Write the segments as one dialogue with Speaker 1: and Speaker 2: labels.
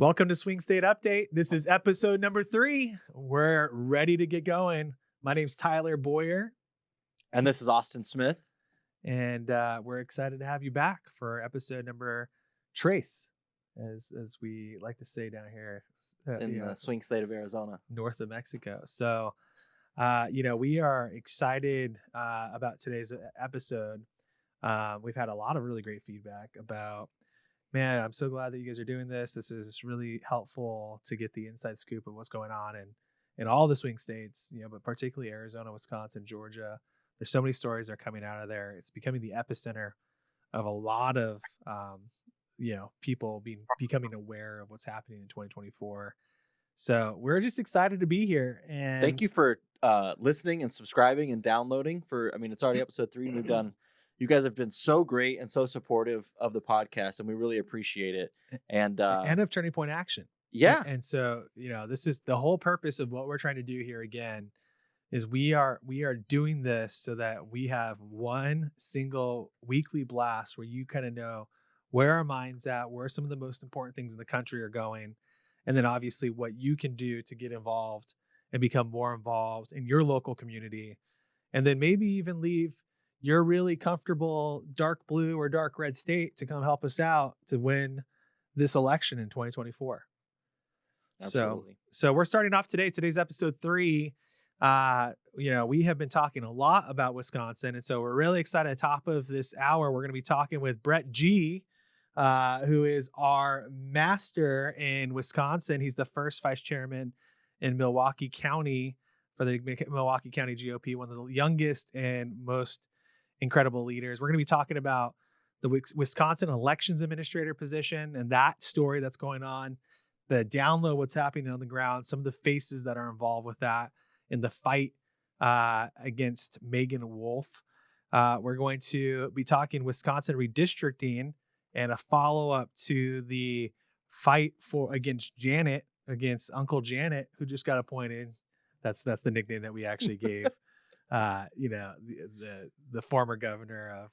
Speaker 1: Welcome to Swing State Update. This is episode number 3. We're ready to get going. My name's Tyler Boyer,
Speaker 2: And this is Austin Smith.
Speaker 1: and we're excited to have you back for episode number Trace, as we like to say down here
Speaker 2: in the swing state of Arizona,
Speaker 1: north of Mexico. So, we are excited about today's episode. We've had a lot of really great feedback about, man, I'm so glad that you guys are doing this. This is really helpful to get the inside scoop of what's going on in all the swing states, but particularly Arizona, Wisconsin, Georgia. There's so many stories that are coming out of there. It's becoming the epicenter of a lot of, people becoming aware of what's happening in 2024. So we're just excited to be here. And
Speaker 2: thank you for listening and subscribing and downloading. It's already episode 3. We've done. You guys have been so great and so supportive of the podcast, and we really appreciate it. And
Speaker 1: of Turning Point Action.
Speaker 2: Yeah.
Speaker 1: And so, this is the whole purpose of what we're trying to do here again, is we are doing this so that we have one single weekly blast where you kind of know where our mind's at, where some of the most important things in the country are going, and then obviously what you can do to get involved and become more involved in your local community, and then maybe even leave your really comfortable dark blue or dark red state to come help us out to win this election in 2024.
Speaker 2: Absolutely.
Speaker 1: So we're starting off today. Today's episode 3. We have been talking a lot about Wisconsin, and so we're really excited. At the top of this hour, we're going to be talking with Brett G., who is our master in Wisconsin. He's the first vice chairman in Milwaukee County for the Milwaukee County GOP, one of the youngest and most incredible leaders. We're going to be talking about the Wisconsin elections administrator position and that story that's going on, the download, what's happening on the ground, some of the faces that are involved with that in the fight against Meagan Wolfe. We're going to be talking Wisconsin redistricting and a follow-up to the fight against Uncle Janet, who just got appointed. That's the nickname that we actually gave the former governor of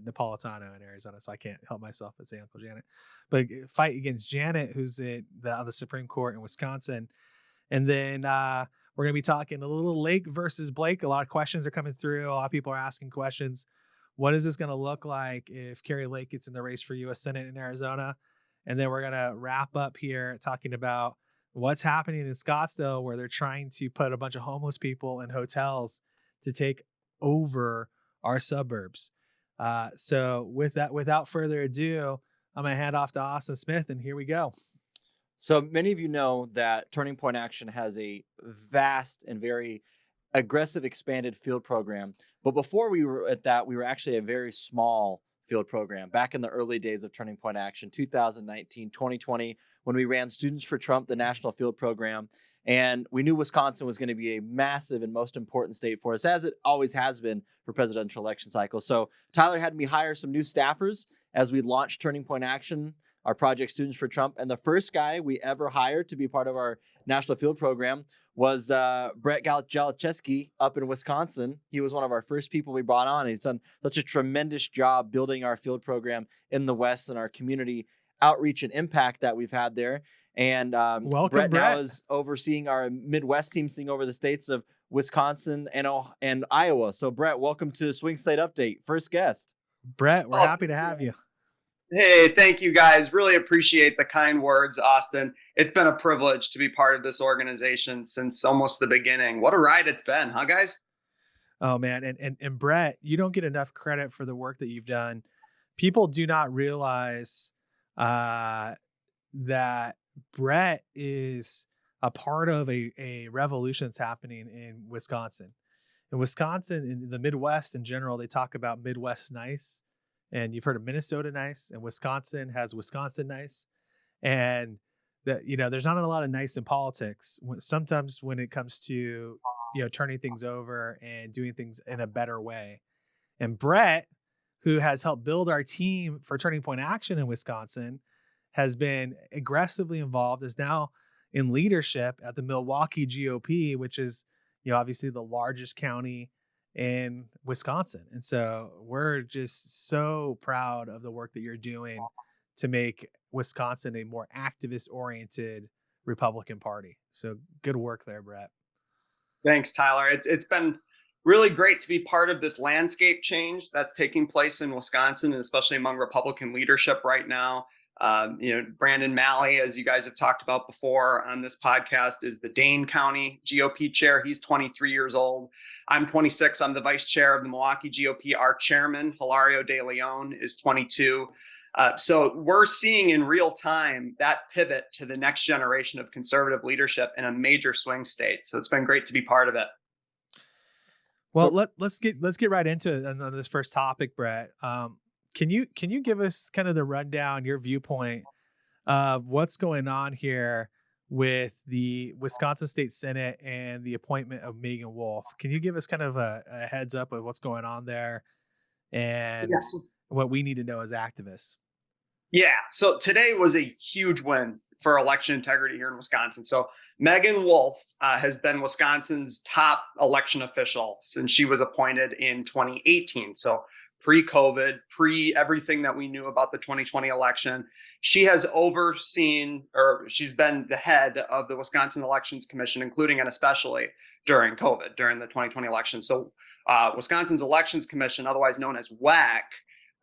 Speaker 1: Napolitano in Arizona. So I can't help myself but say Uncle Janet. But fight against Janet, who's on the Supreme Court in Wisconsin. And then we're going to be talking a little Lake versus Blake. A lot of questions are coming through. A lot of people are asking questions. What is this going to look like if Kari Lake gets in the race for U.S. Senate in Arizona? And then we're going to wrap up here talking about what's happening in Scottsdale, where they're trying to put a bunch of homeless people in hotels to take over our suburbs. So without further ado, I'm going to hand off to Austin Smith, and here we go.
Speaker 2: So many of you know that Turning Point Action has a vast and very aggressive expanded field program. But before we were at that, we were actually a very small field program back in the early days of Turning Point Action, 2019, 2020, when we ran Students for Trump, the national field program. And we knew Wisconsin was going to be a massive and most important state for us, as it always has been for presidential election cycles. So Tyler had me hire some new staffers as we launched Turning Point Action, our project Students for Trump. And the first guy we ever hired to be part of our national field program was Brett Jalicheski up in Wisconsin. He was one of our first people we brought on. And he's done such a tremendous job building our field program in the West and our community outreach and impact that we've had there. And
Speaker 1: Welcome,
Speaker 2: Brett now is overseeing our Midwest team, seeing over the states of Wisconsin and Iowa. So, Brett, welcome to Swing State Update. First guest.
Speaker 1: Brett, we're happy to have you.
Speaker 3: Hey, thank you guys. Really appreciate the kind words, Austin. It's been a privilege to be part of this organization since almost the beginning. What a ride it's been, huh, guys?
Speaker 1: Oh, man. And Brett, you don't get enough credit for the work that you've done. People do not realize that Brett is a part of a revolution that's happening in Wisconsin. In Wisconsin, in the Midwest in general, they talk about Midwest nice. And you've heard of Minnesota nice, and Wisconsin has Wisconsin nice. And there's not a lot of nice in politics. Sometimes when it comes to, turning things over and doing things in a better way. And Brett, who has helped build our team for Turning Point Action in Wisconsin, has been aggressively involved, is now in leadership at the Milwaukee GOP, which is, obviously the largest county in Wisconsin. And so we're just so proud of the work that you're doing to make Wisconsin a more activist-oriented Republican Party. So good work there, Brett.
Speaker 3: Thanks, Tyler. It's been really great to be part of this landscape change that's taking place in Wisconsin, and especially among Republican leadership right now. Brandon Malley, as you guys have talked about before on this podcast, is the Dane County GOP chair. He's 23 years old. I'm 26. I'm the vice chair of the Milwaukee GOP. Our chairman, Hilario De Leon, is 22. So we're seeing in real time that pivot to the next generation of conservative leadership in a major swing state. So it's been great to be part of it.
Speaker 1: Well, let's get right into it on this first topic, Brett. Can you give us kind of the rundown, your viewpoint of what's going on here with the Wisconsin State Senate and the appointment of Meagan Wolfe? Can you give us kind of a heads up of what's going on there and what we need to know as activists?
Speaker 3: Yeah. So today was a huge win for election integrity here in Wisconsin. So Meagan Wolfe has been Wisconsin's top election official since she was appointed in 2018. So pre-COVID, everything that we knew about the 2020 election. She has overseen, or she's been the head of the Wisconsin Elections Commission, including and especially during COVID, during the 2020 election. So Wisconsin's Elections Commission, otherwise known as WEC,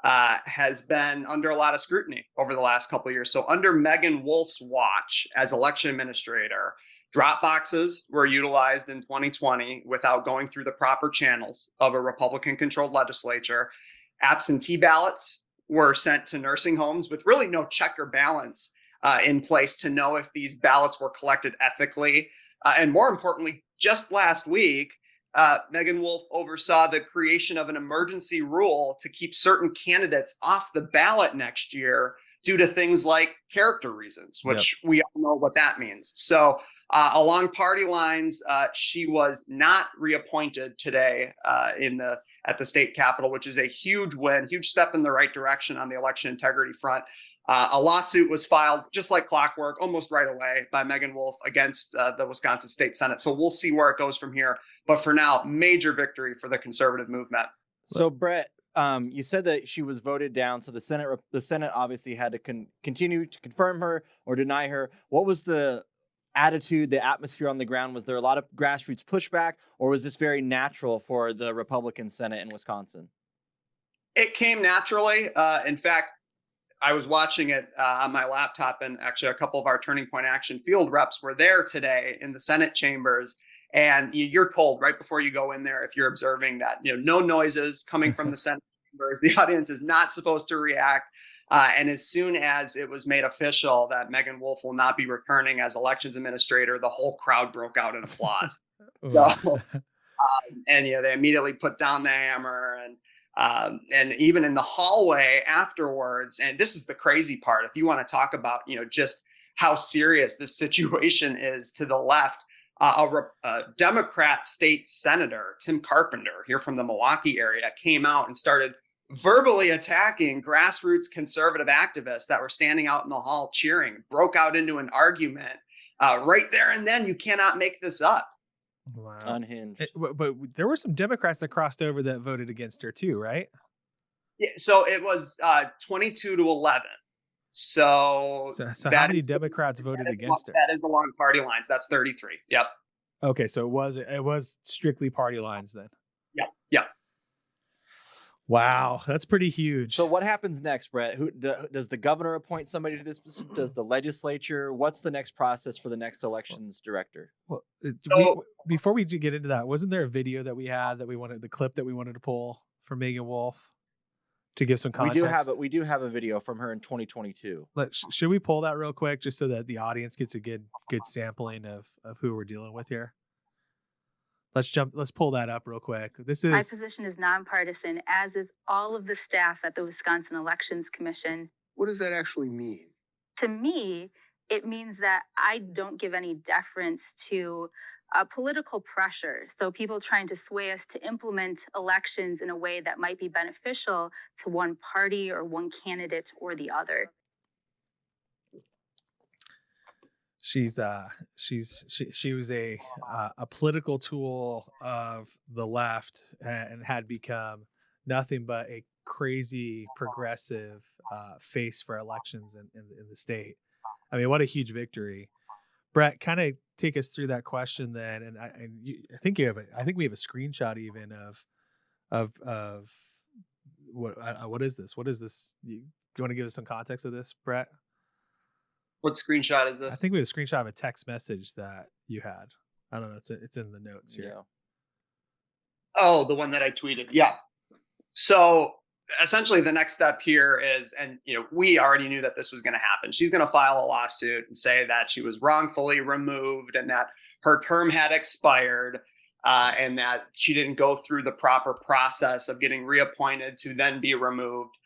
Speaker 3: has been under a lot of scrutiny over the last couple of years. So under Meagan Wolfe's watch as election administrator, drop boxes were utilized in 2020 without going through the proper channels of a Republican-controlled legislature. Absentee ballots were sent to nursing homes with really no check or balance in place to know if these ballots were collected ethically. And more importantly, just last week, Meagan Wolfe oversaw the creation of an emergency rule to keep certain candidates off the ballot next year due to things like character reasons, which we all know what that means. So along party lines, she was not reappointed today at the state capitol, which is a huge win, huge step in the right direction on the election integrity front. A lawsuit was filed just like clockwork, almost right away, by Meagan Wolfe against the Wisconsin State Senate. So we'll see where it goes from here. But for now, major victory for the conservative movement.
Speaker 2: So Brett, you said that she was voted down. So the Senate obviously had to continue to confirm her or deny her. What was the attitude, the atmosphere on the ground? Was there a lot of grassroots pushback, or was this very natural for the Republican Senate in Wisconsin?
Speaker 3: It came naturally. In fact, I was watching it on my laptop, and actually a couple of our Turning Point Action field reps were there today in the Senate chambers. And you're told right before you go in there, if you're observing that, no noises coming from the Senate chambers, the audience is not supposed to react. And as soon as it was made official that Meagan Wolfe will not be returning as elections administrator, the whole crowd broke out in applause. They immediately put down the hammer, and even in the hallway afterwards. And this is the crazy part. If you want to talk about, just how serious this situation is to the left, a Democrat state senator, Tim Carpenter, here from the Milwaukee area, came out and started verbally attacking grassroots conservative activists that were standing out in the hall cheering, broke out into an argument right there and then. You cannot make this up.
Speaker 1: Wow.
Speaker 2: Unhinged.
Speaker 1: But there were some Democrats that crossed over that voted against her too, right?
Speaker 3: Yeah, so it was 22-11. So
Speaker 1: how many Democrats voted against her?
Speaker 3: That is along party lines. That's 33. Yep.
Speaker 1: Okay, so it was strictly party lines then.
Speaker 3: Yep.
Speaker 1: Wow, that's pretty huge.
Speaker 2: So what happens next, Brett? Does the governor appoint somebody to this position? Does the legislature? What's the next process for the next elections director?
Speaker 1: Well, before we get into that, wasn't there a video that we had the clip that we wanted to pull for Meagan Wolfe to give some context?
Speaker 2: We do have a video from her in 2022.
Speaker 1: Should we pull that real quick just so that the audience gets a good sampling of who we're dealing with here? Let's pull that up real quick.
Speaker 4: My position is nonpartisan, as is all of the staff at the Wisconsin Elections Commission.
Speaker 5: What does that actually mean?
Speaker 4: To me, it means that I don't give any deference to political pressure. So people trying to sway us to implement elections in a way that might be beneficial to one party or one candidate or the other.
Speaker 1: She was a political tool of the left and had become nothing but a crazy progressive face for elections in the state. I mean, what a huge victory. Brett, kind of take us through that question then, and I think we have a screenshot even of what is this? What is this? You want to give us some context of this, Brett?
Speaker 3: What screenshot is this?
Speaker 1: I think we have a screenshot of a text message that you had. I don't know. It's in the notes here.
Speaker 2: Yeah.
Speaker 3: Oh, the one that I tweeted. Yeah. So essentially the next step here is, and we already knew that this was going to happen. She's going to file a lawsuit and say that she was wrongfully removed and that her term had expired, and that she didn't go through the proper process of getting reappointed to then be removed.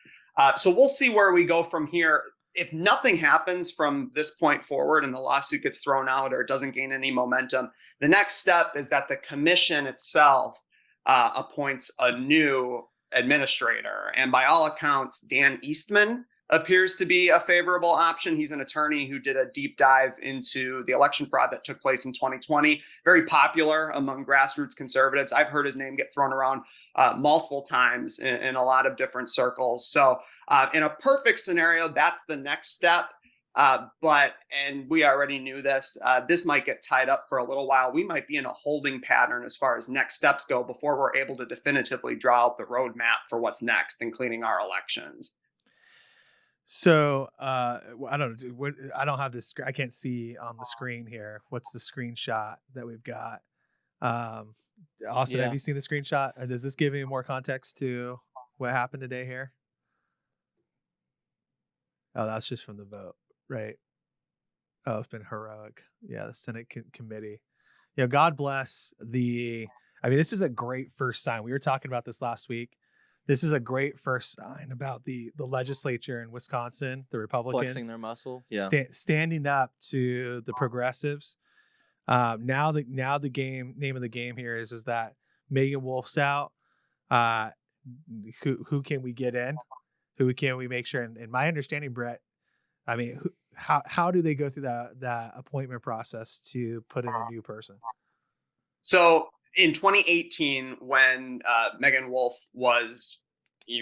Speaker 3: So we'll see where we go from here. If nothing happens from this point forward and the lawsuit gets thrown out or it doesn't gain any momentum, the next step is that the commission itself appoints a new administrator. And by all accounts, Dan Eastman appears to be a favorable option. He's an attorney who did a deep dive into the election fraud that took place in 2020. Very popular among grassroots conservatives. I've heard his name get thrown around multiple times in a lot of different circles. So in a perfect scenario, that's the next step. And we already knew this, this might get tied up for a little while. We might be in a holding pattern as far as next steps go before we're able to definitively draw out the roadmap for what's next in cleaning our elections.
Speaker 1: So I don't know. I don't have this. I can't see on the screen here. What's the screenshot that we've got? Austin, have you seen the screenshot? Or does this give any more context to what happened today here? Oh, that's just from the vote, right? Oh, it's been heroic. Yeah, the Senate committee. God bless the. I mean, this is a great first sign. We were talking about this last week. This is a great first sign about the legislature in Wisconsin, the Republicans
Speaker 2: flexing their muscle,
Speaker 1: standing up to the progressives. Now the name of the game here is that Meagan Wolfe's out. Who can we get in? Who can we make sure? And my understanding, Brett, I mean, how do they go through that appointment process to put in a new person?
Speaker 3: So in 2018, when Meagan Wolfe was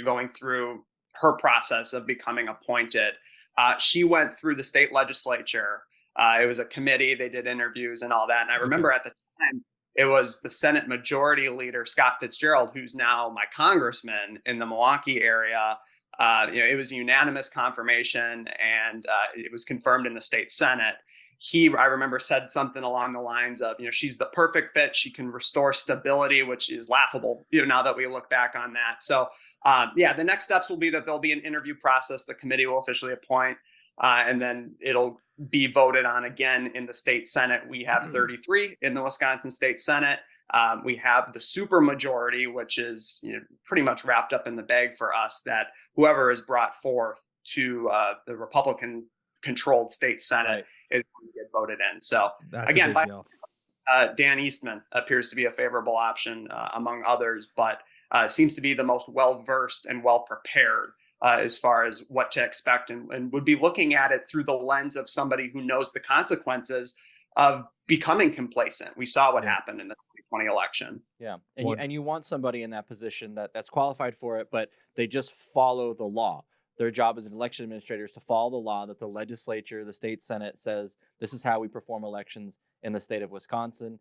Speaker 3: going through her process of becoming appointed, she went through the state legislature. It was a committee. They did interviews and all that. And I remember at the time, it was the Senate Majority Leader, Scott Fitzgerald, who's now my congressman in the Milwaukee area. It was a unanimous confirmation, and it was confirmed in the state Senate. I remember, said something along the lines of, she's the perfect fit. She can restore stability, which is laughable, now that we look back on that. So, the next steps will be that there'll be an interview process. The committee will officially appoint, and then it'll be voted on again in the state Senate. We have 33 in the Wisconsin State Senate. We have the supermajority, which is pretty much wrapped up in the bag for us, that whoever is brought forth to the Republican-controlled state Senate is going to get voted in. So
Speaker 1: that's
Speaker 3: again, Dan Eastman appears to be a favorable option among others, but seems to be the most well-versed and well-prepared as far as what to expect, and would be looking at it through the lens of somebody who knows the consequences of becoming complacent. We saw what happened in the 2020 election.
Speaker 2: Yeah. And you want somebody in that position that's qualified for it, but they just follow the law. Their job as an election administrator is to follow the law that the legislature, the state Senate says, this is how we perform elections in the state of Wisconsin.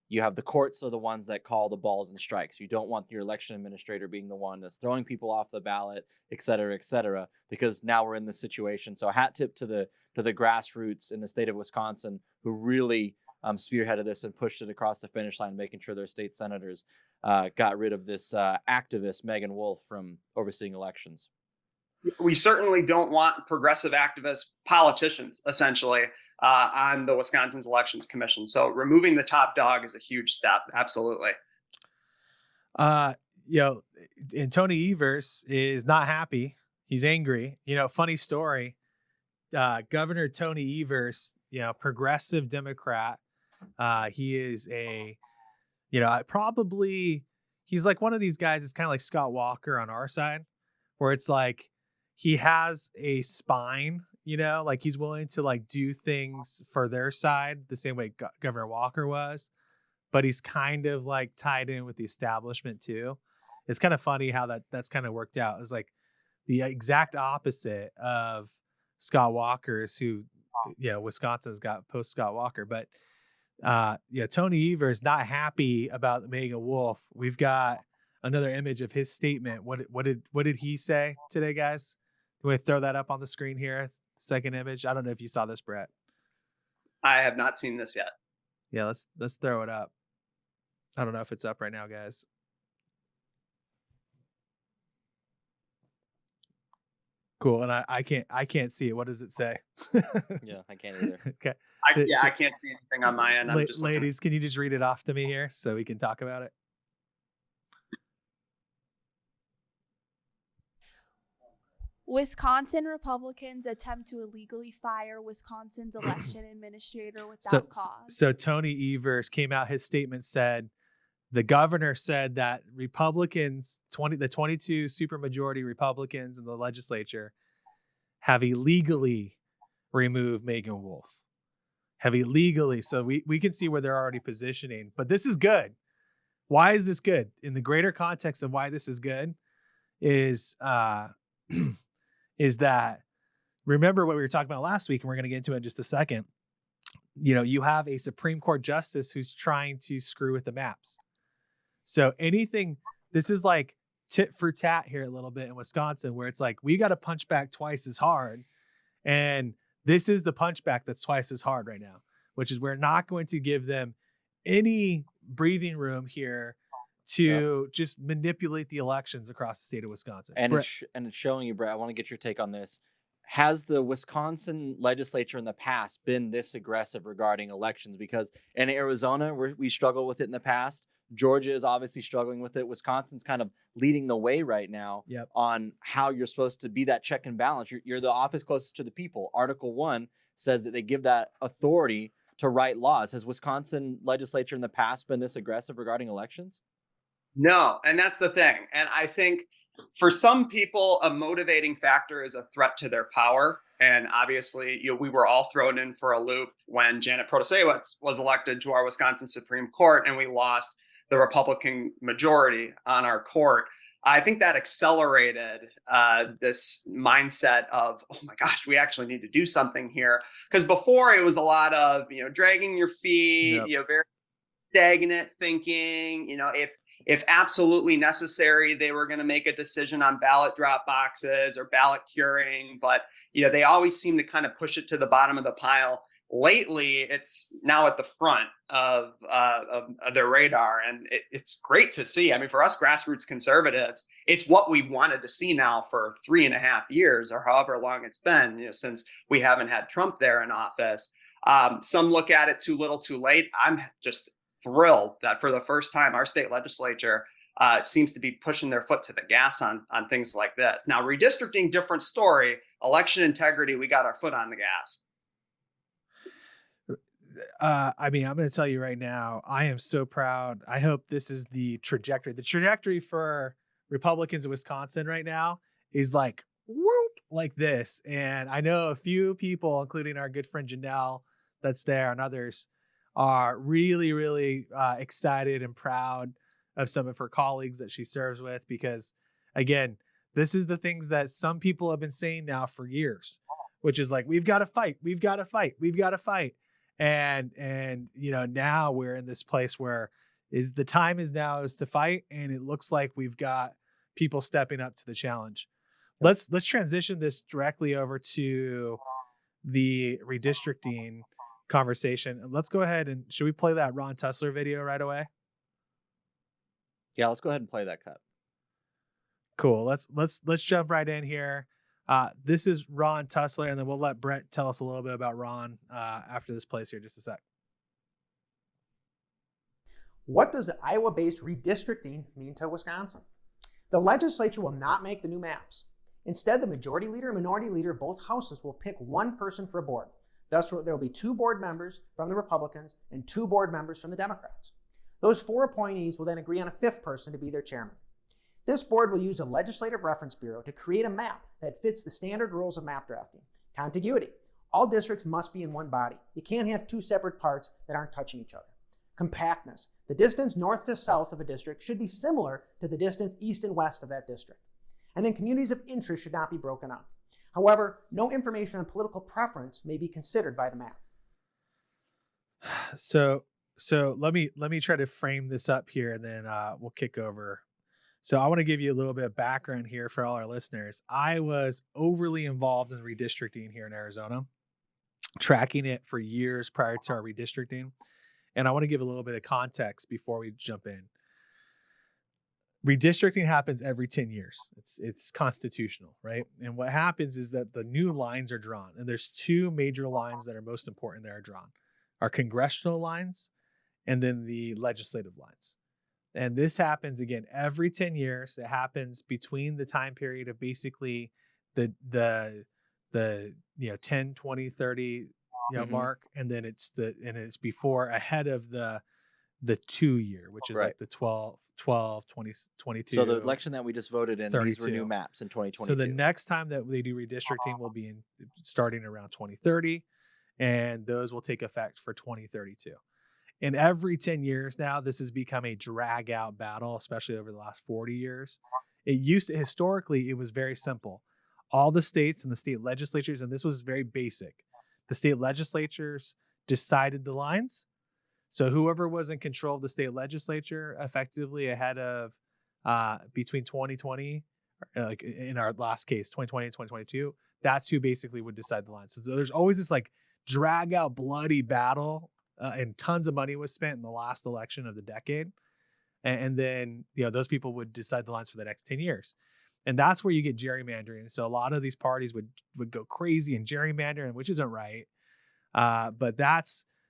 Speaker 2: You have the courts are the ones that call the balls and strikes. You don't want your election administrator being the one that's throwing people off the ballot, et cetera, because now we're in this situation. So hat tip to the grassroots in the state of Wisconsin who really spearheaded this and pushed it across the finish line, making sure their state senators got rid of this activist, Meagan Wolfe, from overseeing elections.
Speaker 3: We certainly don't want progressive activist politicians, essentially, on the Wisconsin's Elections Commission. So removing the top dog is a huge step. Absolutely.
Speaker 1: And Tony Evers is not happy. He's angry. Funny story. Governor Tony Evers, progressive Democrat. He is he's like one of these guys. It's kind of like Scott Walker on our side, where it's like he has a spine, like he's willing to do things for their side the same way Governor Walker was, but he's kind of tied in with the establishment too. it's kind of funny how that's kind of worked out. It's like the exact opposite of Scott Walker's, who, Wisconsin's got post Scott Walker, but Tony Evers not happy about Meagan Wolfe. We've got another image of his statement. What did he say today, guys? Can we throw that up on the screen here? Second image. I don't know if you saw this, Brett.
Speaker 3: I have not seen this yet.
Speaker 1: Yeah, let's throw it up. I don't know if it's up right now, guys. Cool, and I can't see it. What does it say?
Speaker 2: Yeah, I can't either.
Speaker 1: Okay.
Speaker 3: I can't see anything on my end. I'm just
Speaker 1: ladies, can you just read it off to me here so we can talk about it?
Speaker 5: Wisconsin Republicans attempt to illegally fire Wisconsin's election administrator without cause.
Speaker 1: So Tony Evers came out, his statement said, the governor said that Republicans, the 22 supermajority Republicans in the legislature have illegally removed Meagan Wolfe. Have illegally. So we can see where they're already positioning. But this is good. Why is this good? In the greater context of why this is good is that, remember what we were talking about last week, and we're going to get into it in just a second. You have a Supreme Court justice who's trying to screw with the maps. So this is like tit for tat here a little bit in Wisconsin, where it's like, we got to punch back twice as hard. And this is the punchback that's twice as hard right now, which is we're not going to give them any breathing room here to just manipulate the elections across the state of Wisconsin.
Speaker 2: And it's showing you, Brett, I want to get your take on this. Has the Wisconsin legislature in the past been this aggressive regarding elections? Because in Arizona, we struggled with it in the past. Georgia is obviously struggling with it. Wisconsin's kind of leading the way right now on how you're supposed to be that check and balance. You're the office closest to the people. Article 1 says that they give that authority to write laws. Has Wisconsin legislature in the past been this aggressive regarding elections?
Speaker 3: No, and that's the thing. And I think for some people, a motivating factor is a threat to their power. And obviously, we were all thrown in for a loop when Janet Protasiewicz was elected to our Wisconsin Supreme Court, and we lost the Republican majority on our court. I think that accelerated this mindset of, oh my gosh, we actually need to do something here. Because before it was a lot of, dragging your feet, very stagnant thinking. If absolutely necessary, they were going to make a decision on ballot drop boxes or ballot curing. But, they always seem to kind of push it to the bottom of the pile. Lately, it's now at the front of their radar. And it's great to see. I mean, for us grassroots conservatives, it's what we wanted to see now for 3.5 years or however long it's been, since we haven't had Trump there in office. Some look at it too little, too late. I'm just thrilled that for the first time, our state legislature seems to be pushing their foot to the gas on things like this. Now, redistricting, different story. Election integrity, we got our foot on the gas.
Speaker 1: I'm going to tell you right now, I am so proud. I hope this is the trajectory. The trajectory for Republicans in Wisconsin right now is like, whoop, like this. And I know a few people, including our good friend Janelle that's there and others, are really, really excited and proud of some of her colleagues that she serves with, because, again, this is the things that some people have been saying now for years, which is like, we've got to fight. We've got to fight. We've got to fight. And now we're in this place where the time is now is to fight. And it looks like we've got people stepping up to the challenge. Let's transition this directly over to the redistricting conversation. And let's go ahead and should we play that Ron Tussler video right away?
Speaker 2: Yeah, let's go ahead and play that cut.
Speaker 1: Cool. Let's jump right in here. This is Ron Tussler, and then we'll let Brett tell us a little bit about Ron after this plays here. Just a sec.
Speaker 6: What does Iowa-based redistricting mean to Wisconsin? The legislature will not make the new maps. Instead, the majority leader and minority leader of both houses will pick one person for a board. Thus, there will be 2 board members from the Republicans and 2 board members from the Democrats. Those 4 appointees will then agree on a 5th person to be their chairman. This board will use a legislative reference bureau to create a map that fits the standard rules of map drafting. Contiguity. All districts must be in one body. You can't have 2 separate parts that aren't touching each other. Compactness. The distance north to south of a district should be similar to the distance east and west of that district. And then communities of interest should not be broken up. However, no information on political preference may be considered by the map.
Speaker 1: So let me try to frame this up here, and then we'll kick over. So I want to give you a little bit of background here for all our listeners. I was overly involved in redistricting here in Arizona, tracking it for years prior to our redistricting. And I want to give a little bit of context before we jump in. Redistricting happens every 10 years. It's constitutional, right? And what happens is that the new lines are drawn. And there's two major lines that are most important that are drawn. Our congressional lines and then the legislative lines. And this happens again every 10 years. It happens between the time period of basically the 10, 20, 30 mark, and then it's before ahead of the 2 year, which is like the 12, 20, 22.
Speaker 2: So the election that we just voted in,
Speaker 1: 32.
Speaker 2: These were new maps in 2022.
Speaker 1: So the next time that they do redistricting will be starting around 2030, and those will take effect for 2032. And every 10 years now, this has become a drag out battle, especially over the last 40 years. Historically, it was very simple. All the states and the state legislatures, and this was very basic. The state legislatures decided the lines. So whoever was in control of the state legislature effectively ahead of between 2020, like in our last case, 2020 and 2022, that's who basically would decide the lines. So there's always this like drag out bloody battle. And tons of money was spent in the last election of the decade. And then, those people would decide the lines for the next 10 years. And that's where you get gerrymandering. So a lot of these parties would go crazy and gerrymandering, which isn't right. But that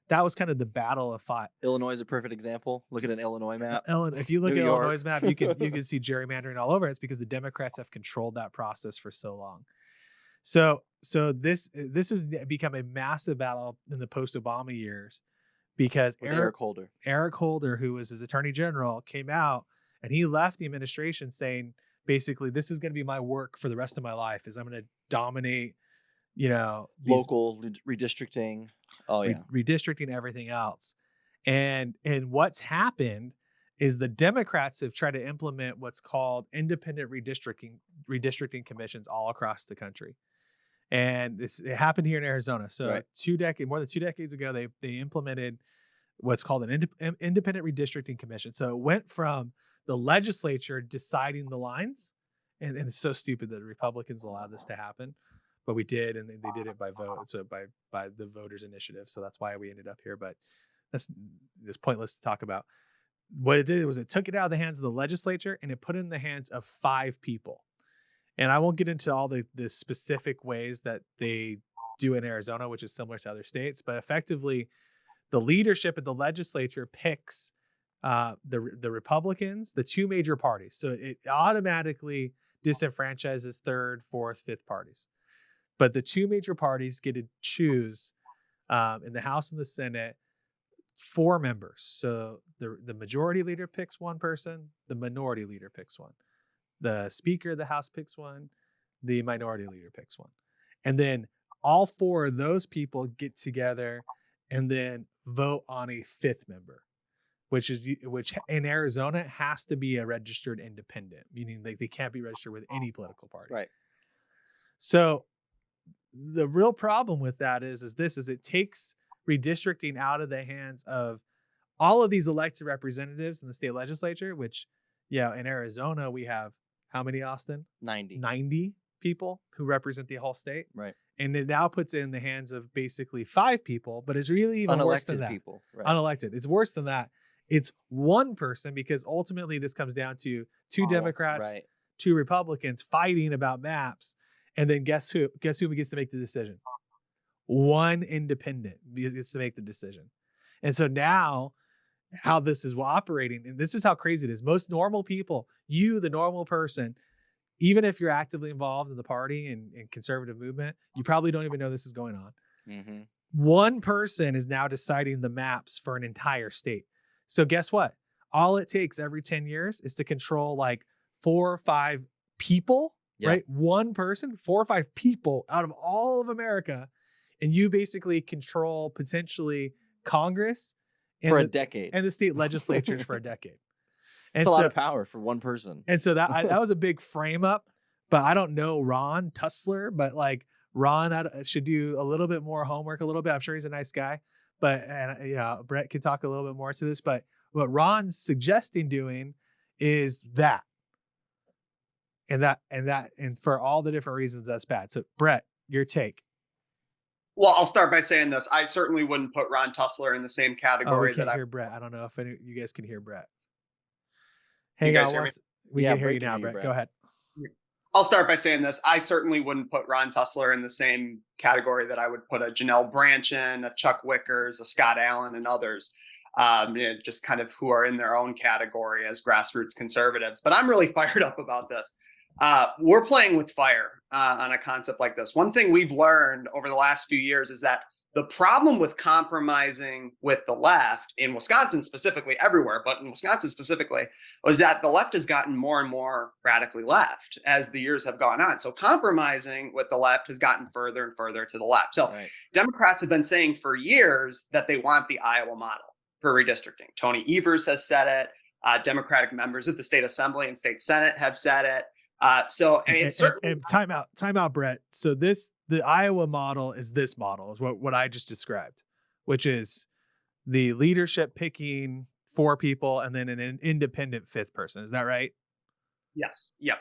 Speaker 1: was kind of the battle of fight.
Speaker 2: Illinois is a perfect example. Look at an Illinois map.
Speaker 1: If you look
Speaker 2: New
Speaker 1: at
Speaker 2: York.
Speaker 1: Illinois' map, you can see gerrymandering all over. It's because the Democrats have controlled that process for so long. So this has become a massive battle in the post-Obama years. Because
Speaker 2: Eric Holder,
Speaker 1: who was his attorney general, came out and he left the administration saying, basically, this is going to be my work for the rest of my life, is I'm going to dominate,
Speaker 2: local redistricting. Oh yeah,
Speaker 1: redistricting everything else. And what's happened is the Democrats have tried to implement what's called independent redistricting commissions all across the country. And it happened here in Arizona. So more than 2 decades ago, they implemented what's called an independent redistricting commission. So it went from the legislature deciding the lines, and it's so stupid that the Republicans allowed this to happen, but we did, and they did it by vote, so by the voters' initiative. So that's why we ended up here. But that's pointless to talk about. What it did was it took it out of the hands of the legislature and it put it in the hands of 5 people. And I won't get into all the specific ways that they do in Arizona, which is similar to other states, but effectively the leadership of the legislature picks the Republicans, the 2 major parties. So it automatically disenfranchises 3rd, 4th, 5th parties. But the 2 major parties get to choose in the House and the Senate 4 members. So the majority leader picks one person, the minority leader picks one. The Speaker of the House picks one, the minority leader picks one. And then all 4 of those people get together and then vote on a 5th member, which in Arizona has to be a registered independent, meaning they can't be registered with any political party.
Speaker 2: Right.
Speaker 1: So the real problem with that is it takes redistricting out of the hands of all of these elected representatives in the state legislature, which, in Arizona, we have how many, Austin? 90 people who represent the whole state.
Speaker 2: Right.
Speaker 1: And it now puts it in the hands of basically 5 people, but it's really even worse than that.
Speaker 2: People. Right.
Speaker 1: Unelected. It's worse than that. It's 1 person, because ultimately this comes down to 2 Democrats, 2 Republicans fighting about maps. And then guess who gets to make the decision? 1 independent gets to make the decision. And so now how this is operating, and this is how crazy it is. Most normal people, the normal person, even if you're actively involved in the party and conservative movement, you probably don't even know this is going on.
Speaker 2: Mm-hmm.
Speaker 1: 1 person is now deciding the maps for an entire state. So guess what? All it takes every 10 years is to control like 4 or 5 people, right? 1 person, 4 or 5 people out of all of America. And you basically control potentially Congress
Speaker 2: for a decade.
Speaker 1: and the state legislatures for a decade. And
Speaker 2: It's a lot of power for one person.
Speaker 1: And so that was a big frame up. But I don't know Ron Tussler, but like Ron should do a little bit more homework, a little bit. I'm sure he's a nice guy, but Brett can talk a little bit more to this. But what Ron's suggesting doing is that, and for all the different reasons that's bad. So Brett, your take.
Speaker 3: Well, I'll start by saying this. I certainly wouldn't put Ron Tussler in the same category.
Speaker 1: We can't hear Brett. I don't know if you guys can hear Brett.
Speaker 3: Hang on.
Speaker 1: We can hear you now, Brett. Go ahead.
Speaker 3: I'll start by saying this. I certainly wouldn't put Ron Tussler in the same category that I would put a Janelle Brandtjen, a Chuck Wickers, a Scott Allen, and others. Just kind of who are in their own category as grassroots conservatives. But I'm really fired up about this. We're playing with fire on a concept like this. One thing we've learned over the last few years is that the problem with compromising with the left in Wisconsin specifically, everywhere, but in Wisconsin specifically, was that the left has gotten more and more radically left as the years have gone on. So compromising with the left has gotten further and further to the left. So Democrats have been saying for years that they want the Iowa model for redistricting. Tony Evers has said it. Democratic members of the state assembly and state senate have said it. Time
Speaker 1: out, Brett. So the Iowa model is this model, is what I just described, which is the leadership picking 4 people and then an independent 5th person. Is that right?
Speaker 3: Yes. Yep.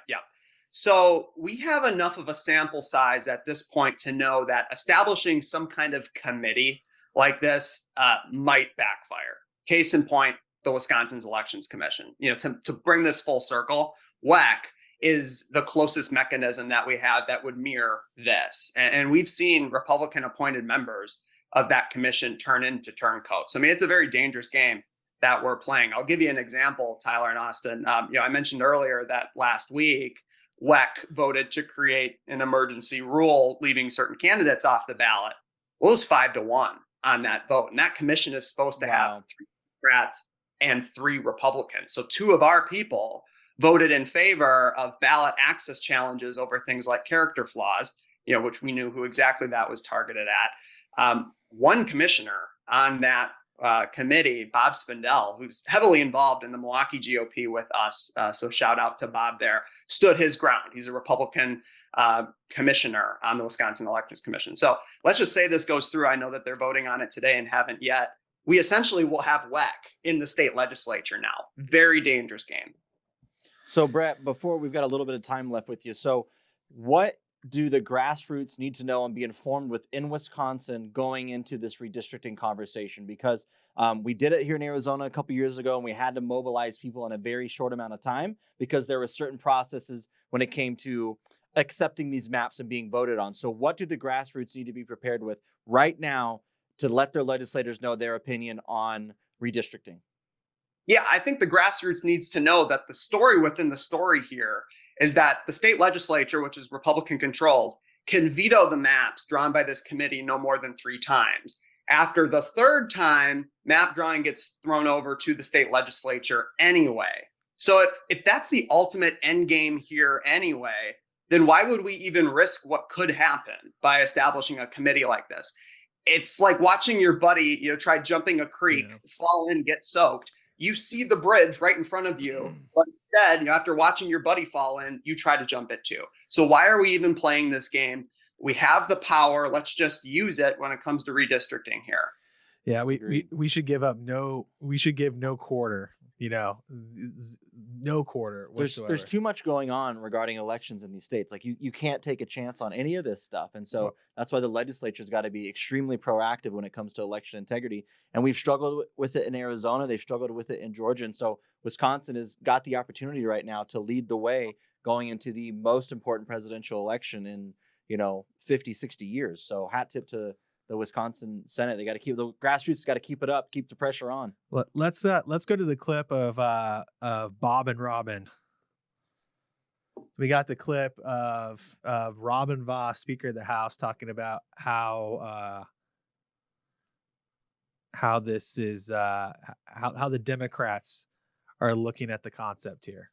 Speaker 3: So we have enough of a sample size at this point to know that establishing some kind of committee like this might backfire. Case in point, the Wisconsin's Elections Commission. To bring this full circle, WEC is the closest mechanism that we have that would mirror this. And we've seen Republican appointed members of that commission turn into turncoats. I mean, it's a very dangerous game that we're playing. I'll give you an example, Tyler and Austin. I mentioned earlier that last week, WEC voted to create an emergency rule, leaving certain candidates off the ballot. Well, it was 5-1 on that vote. And that commission is supposed to have 3 Democrats and 3 Republicans. So 2 of our people voted in favor of ballot access challenges over things like character flaws, which we knew who exactly that was targeted at. One commissioner on that committee, Bob Spindell, who's heavily involved in the Milwaukee GOP with us, so shout out to Bob there, stood his ground. He's a Republican commissioner on the Wisconsin Elections Commission. So let's just say this goes through. I know that they're voting on it today and haven't yet. We essentially will have WEC in the state legislature now. Very dangerous game.
Speaker 2: So, Brett, before we've got a little bit of time left with you. So what do the grassroots need to know and be informed with in Wisconsin going into this redistricting conversation? Because we did it here in Arizona a couple years ago, and we had to mobilize people in a very short amount of time because there were certain processes when it came to accepting these maps and being voted on. So what do the grassroots need to be prepared with right now to let their legislators know their opinion on redistricting?
Speaker 3: Yeah, I think the grassroots needs to know that the story within the story here is that the state legislature, which is Republican controlled, can veto the maps drawn by this committee no more than 3 times. After the 3rd time, map drawing gets thrown over to the state legislature anyway. So if that's the ultimate end game here anyway, then why would we even risk what could happen by establishing a committee like this? It's like watching your buddy, try jumping a creek, fall in, get soaked. You see the bridge right in front of you, but instead, after watching your buddy fall in, you try to jump it too. So why are we even playing this game? We have the power. Let's just use it when it comes to redistricting here.
Speaker 1: Yeah, we should give no quarter. No quarter whatsoever.
Speaker 2: There's too much going on regarding elections in these states. Like you can't take a chance on any of this stuff. And so that's why the legislature's got to be extremely proactive when it comes to election integrity. And we've struggled with it in Arizona. They've struggled with it in Georgia. And so Wisconsin has got the opportunity right now to lead the way going into the most important presidential election in, 50, 60 years. So hat tip to the Wisconsin Senate. They got to keep the grassroots got to keep it up, keep the pressure on.
Speaker 1: Let's go to the clip of Bob and Robin. We got the clip of Robin Vos, Speaker of the House, talking about how this is how the Democrats are looking at the concept here.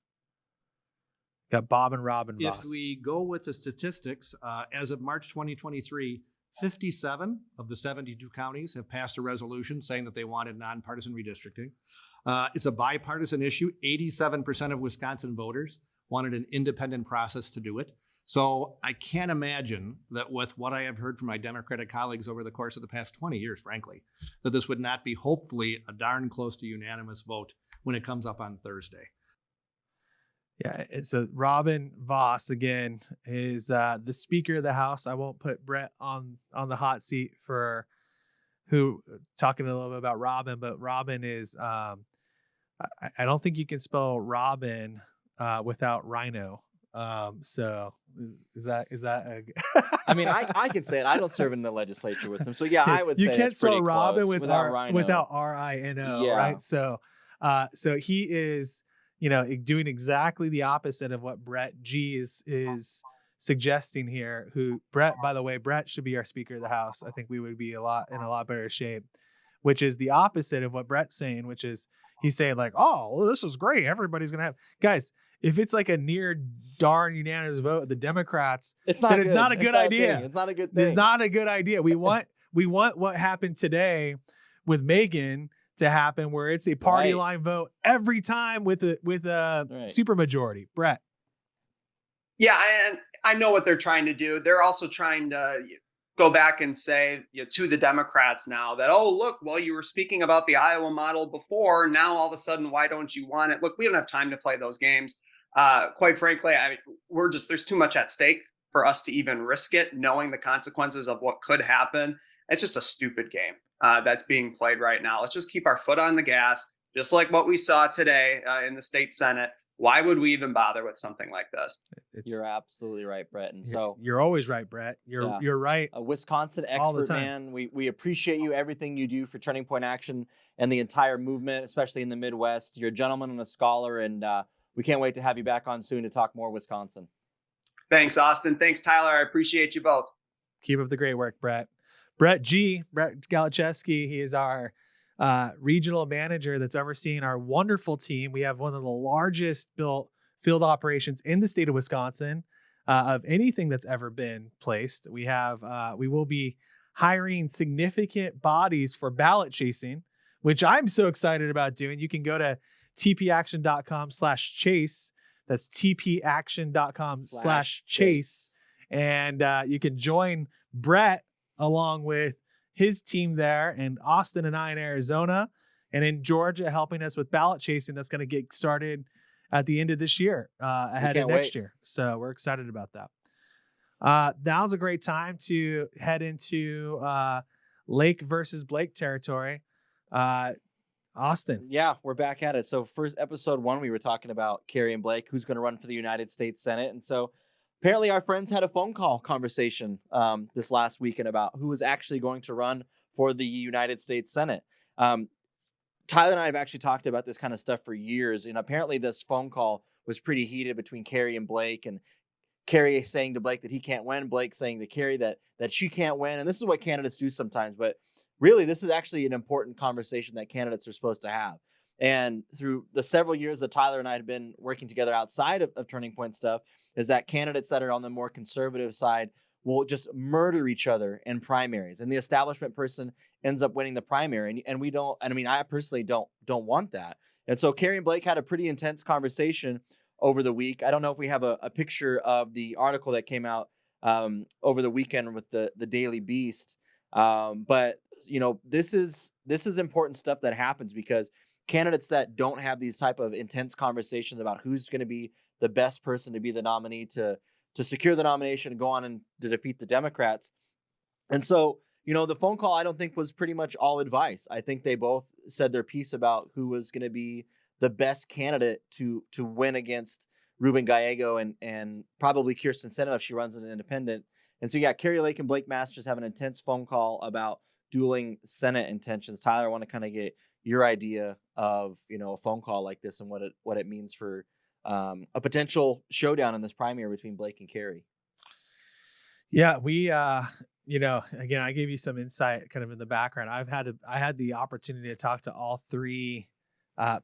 Speaker 1: Got Bob and Robin Vos.
Speaker 7: If we go with the statistics, as of March 2023, 57 of the 72 counties have passed a resolution saying that they wanted nonpartisan redistricting. It's a bipartisan issue. 87% of Wisconsin voters wanted an independent process to do it. So I can't imagine that with what I have heard from my Democratic colleagues over the course of the past 20 years, frankly, that this would not be hopefully a darn close to unanimous vote when it comes up on Thursday.
Speaker 1: Yeah, and so Robin Vos again is the Speaker of the House. I won't put Brett on the hot seat for talking a little bit about Robin, but Robin is I don't think you can spell Robin without rhino. So is that
Speaker 2: I mean, I can say it. I don't serve in the legislature with him, so yeah, I would say
Speaker 1: you can't spell Robin
Speaker 2: without rhino.
Speaker 1: without R-I-N-O,
Speaker 2: Yeah.
Speaker 1: right? So he is, doing exactly the opposite of what Brett G is suggesting here. Who Brett, by the way, Brett should be our Speaker of the House. I think we would be in a lot better shape. Which is the opposite of what Brett's saying, which is he's saying like, oh, well, this is great. Everybody's gonna have guys. If it's like a near darn unanimous vote, the Democrats,
Speaker 2: It's not
Speaker 1: then
Speaker 2: good.
Speaker 1: it's not a good idea.
Speaker 2: It's not a good thing.
Speaker 1: It's not a good idea. We want what happened today with Meagan to happen, where it's a party line vote every time with a supermajority. Brett.
Speaker 3: Yeah, and I know what they're trying to do. They're also trying to go back and say to the Democrats now that, oh, look, well, you were speaking about the Iowa model before. Now, all of a sudden, why don't you want it? Look, we don't have time to play those games. Quite frankly, there's too much at stake for us to even risk it, knowing the consequences of what could happen. It's just a stupid game that's being played right now. Let's just keep our foot on the gas, just like what we saw today in the state Senate. Why would we even bother with something like this?
Speaker 2: You're absolutely right, Brett. And so
Speaker 1: you're always right, Brett. You're right.
Speaker 2: A Wisconsin
Speaker 1: all the
Speaker 2: expert,
Speaker 1: time.
Speaker 2: man. We appreciate you, everything you do for Turning Point Action and the entire movement, especially in the Midwest. You're a gentleman and a scholar, and we can't wait to have you back on soon to talk more Wisconsin.
Speaker 3: Thanks, Austin. Thanks, Tyler. I appreciate you both.
Speaker 1: Keep up the great work, Brett. Brett Galichewski, he is our regional manager that's overseeing our wonderful team. We have one of the largest built field operations in the state of Wisconsin of anything that's ever been placed. We will be hiring significant bodies for ballot chasing, which I'm so excited about doing. You can go to tpaction.com/chase. That's tpaction.com/chase. And you can join Brett along with his team there, and Austin and I in Arizona, and in Georgia helping us with ballot chasing. That's going to get started at the end of this year, ahead of next year. So we're excited about that. Now's a great time to head into Lake versus Blake territory. Austin.
Speaker 2: Yeah, we're back at it. So first episode 1, we were talking about Kari and Blake, who's going to run for the United States Senate. And so apparently our friends had a phone call conversation this last weekend about who was actually going to run for the United States Senate. Tyler and I have actually talked about this kind of stuff for years. And apparently this phone call was pretty heated between Kari and Blake, and Kari saying to Blake that he can't win, Blake saying to Kari that she can't win. And this is what candidates do sometimes. But really, this is actually an important conversation that candidates are supposed to have. And through the several years that Tyler and I have been working together outside of Turning Point stuff, is that candidates that are on the more conservative side will just murder each other in primaries. And the establishment person ends up winning the primary. And we don't, and I mean, I personally don't want that. And so Kari and Blake had a pretty intense conversation over the week. I don't know if we have a picture of the article that came out over the weekend with the Daily Beast. But this is important stuff that happens because candidates that don't have these type of intense conversations about who's going to be the best person to be the nominee to secure the nomination and go on and to defeat the Democrats. And so, the phone call I don't think was pretty much all advice. I think they both said their piece about who was going to be the best candidate to win against Ruben Gallego and probably Kirsten Sinema if she runs as an independent. And so, yeah, Kari Lake and Blake Masters have an intense phone call about dueling Senate intentions. Tyler, I want to kind of get your idea of, a phone call like this and what it means for a potential showdown in this primary between Blake and Kari.
Speaker 1: Yeah, we, again, I gave you some insight kind of in the background. I had the opportunity to talk to all three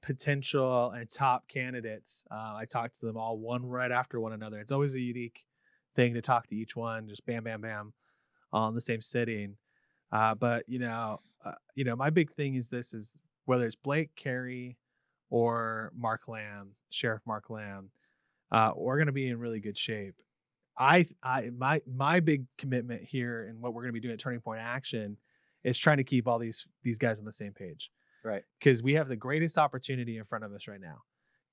Speaker 1: potential and top candidates. I talked to them all one right after one another. It's always a unique thing to talk to each one, just bam, bam, bam, all in the same sitting. But my big thing is whether it's Blake, Kari, or Mark Lamb, Sheriff Mark Lamb, we're going to be in really good shape. My big commitment here and what we're going to be doing at Turning Point Action is trying to keep all these guys on the same page.
Speaker 2: Right.
Speaker 1: Because we have the greatest opportunity in front of us right now.